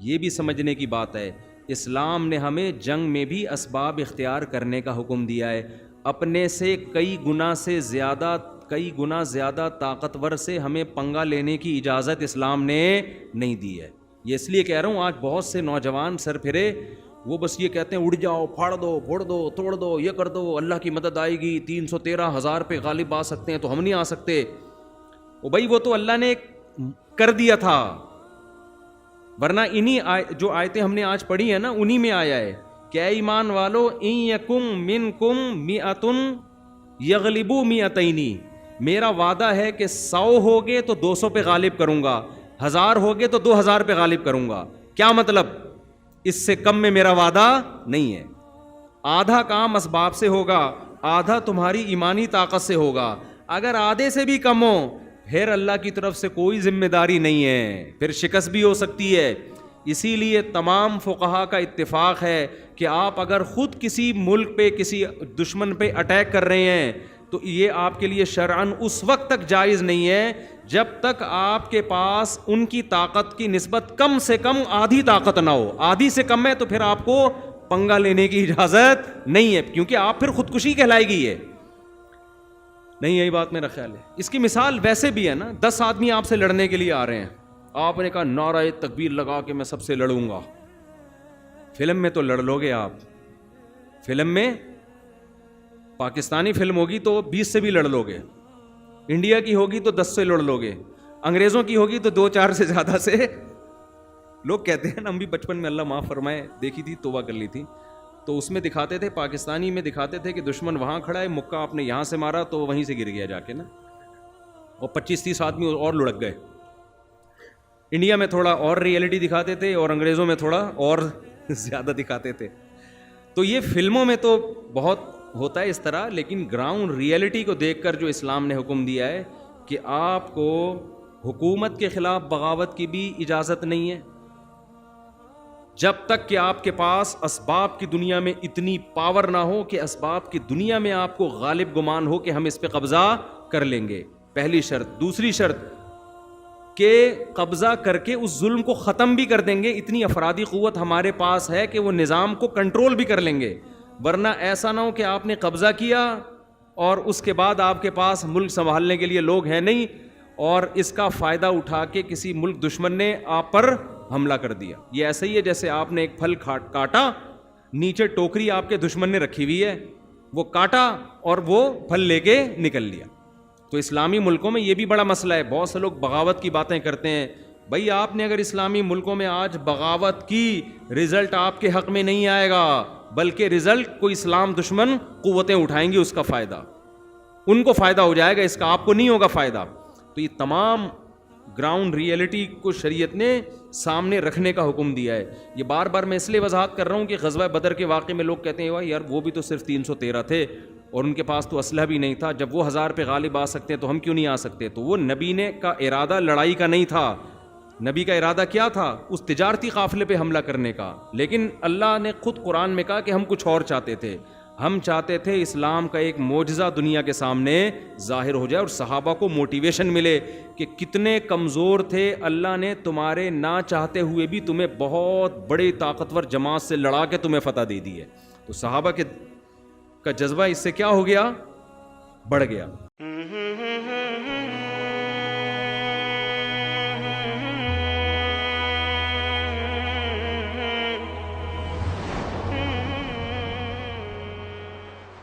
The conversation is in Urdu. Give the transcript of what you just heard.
یہ بھی سمجھنے کی بات ہے. اسلام نے ہمیں جنگ میں بھی اسباب اختیار کرنے کا حکم دیا ہے. اپنے سے کئی گنا زیادہ طاقتور سے ہمیں پنگا لینے کی اجازت اسلام نے نہیں دی ہے. یہ اس لیے کہہ رہا ہوں آج بہت سے نوجوان سر پھرے وہ بس یہ کہتے ہیں اڑ جاؤ, پھاڑ دو, پھوڑ دو, توڑ دو, یہ کر دو, اللہ کی مدد آئے گی, 313,000 پہ غالب آ سکتے ہیں تو ہم نہیں آ سکتے. او بھائی وہ تو اللہ نے کر دیا تھا, ورنہ انہی جو آیتیں ہم نے آج پڑھی ہیں نا انہی میں آیا ہے کہ اے ایمان والو ان یکم منکم مئۃ یغلبوا مئتین, میرا وعدہ ہے کہ 100 ہوگے تو 200 پہ غالب کروں گا, 1000 ہوگے تو 2000 پہ غالب کروں گا. کیا مطلب؟ اس سے کم میں میرا وعدہ نہیں ہے. آدھا کام اسباب سے ہوگا, آدھا تمہاری ایمانی طاقت سے ہوگا. اگر آدھے سے بھی کم ہو پھر اللہ کی طرف سے کوئی ذمہ داری نہیں ہے, پھر شکست بھی ہو سکتی ہے. اسی لیے تمام فقہا کا اتفاق ہے کہ آپ اگر خود کسی ملک پہ کسی دشمن پہ اٹیک کر رہے ہیں تو یہ آپ کے لیے شرعاً اس وقت تک جائز نہیں ہے جب تک آپ کے پاس ان کی طاقت کی نسبت کم سے کم آدھی طاقت نہ ہو. آدھی سے کم ہے تو پھر آپ کو پنگا لینے کی اجازت نہیں ہے, کیونکہ آپ پھر خودکشی کہلائے گی. یہ نہیں, یہی بات میرا خیال ہے. اس کی مثال ویسے بھی ہے نا, 10 آدمی آپ سے لڑنے کے لیے آ رہے ہیں, آپ نے کہا نعرہ تکبیر لگا کے میں سب سے لڑوں گا. فلم میں تو لڑ لو گے آپ, فلم میں پاکستانی فلم ہوگی تو 20 سے بھی لڑ لو گے, انڈیا کی ہوگی تو 10 سے لڑ لو گے, انگریزوں کی ہوگی تو 2-4 سے زیادہ سے. لوگ کہتے ہیں نا, ہم بھی بچپن میں اللہ معاف فرمائے دیکھی تھی, توبہ کر لی تھی, تو اس میں دکھاتے تھے, پاکستانی میں دکھاتے تھے کہ دشمن وہاں کھڑا ہے, مکہ آپ نے یہاں سے مارا تو وہیں سے گر گیا جا کے نا, اور 25-30 آدمی اور لڑک گئے. انڈیا میں تھوڑا اور ریئلٹی دکھاتے تھے اور انگریزوں میں تھوڑا اور زیادہ دکھاتے تھے. تو یہ فلموں میں تو بہت ہوتا ہے اس طرح, لیکن گراؤنڈ ریئلٹی کو دیکھ کر جو اسلام نے حکم دیا ہے کہ آپ کو حکومت کے خلاف بغاوت کی بھی اجازت نہیں ہے جب تک کہ آپ کے پاس اسباب کی دنیا میں اتنی پاور نہ ہو کہ اسباب کی دنیا میں آپ کو غالب گمان ہو کہ ہم اس پہ قبضہ کر لیں گے. پہلی شرط. دوسری شرط کہ قبضہ کر کے اس ظلم کو ختم بھی کر دیں گے, اتنی افرادی قوت ہمارے پاس ہے کہ وہ نظام کو کنٹرول بھی کر لیں گے. ورنہ ایسا نہ ہو کہ آپ نے قبضہ کیا اور اس کے بعد آپ کے پاس ملک سنبھالنے کے لیے لوگ ہیں نہیں, اور اس کا فائدہ اٹھا کے کسی ملک دشمن نے آپ پر حملہ کر دیا. یہ ایسا ہی ہے جیسے آپ نے ایک پھل کاٹا, نیچے ٹوکری آپ کے دشمن نے رکھی ہوئی ہے, وہ کاٹا اور وہ پھل لے کے نکل لیا. تو اسلامی ملکوں میں یہ بھی بڑا مسئلہ ہے. بہت سے لوگ بغاوت کی باتیں کرتے ہیں. بھائی آپ نے اگر اسلامی ملکوں میں آج بغاوت کی, رزلٹ آپ کے حق میں نہیں آئے گا, بلکہ رزلٹ کوئی اسلام دشمن قوتیں اٹھائیں گی, اس کا فائدہ ان کو فائدہ ہو جائے گا, اس کا آپ کو نہیں ہوگا فائدہ. تو یہ تمام گراؤنڈ ریئلٹی کو شریعت نے سامنے رکھنے کا حکم دیا ہے. یہ بار بار میں اس لیے وضاحت کر رہا ہوں کہ غزوہ بدر کے واقعے میں لوگ کہتے ہیں یار وہ بھی تو صرف 313 تھے اور ان کے پاس تو اسلحہ بھی نہیں تھا, جب وہ 1000 پہ غالب آ سکتے ہیں تو ہم کیوں نہیں آ سکتے. تو وہ نبی نے کا ارادہ لڑائی کا نہیں تھا. نبی کا ارادہ کیا تھا؟ اس تجارتی قافلے پہ حملہ کرنے کا. لیکن اللہ نے خود قرآن میں کہا کہ ہم کچھ اور چاہتے تھے. ہم چاہتے تھے اسلام کا ایک معجزہ دنیا کے سامنے ظاہر ہو جائے اور صحابہ کو موٹیویشن ملے کہ کتنے کمزور تھے, اللہ نے تمہارے نہ چاہتے ہوئے بھی تمہیں بہت بڑی طاقتور جماعت سے لڑا کے تمہیں فتح دے دی ہے. تو صحابہ کا جذبہ اس سے کیا ہو گیا؟ بڑھ گیا.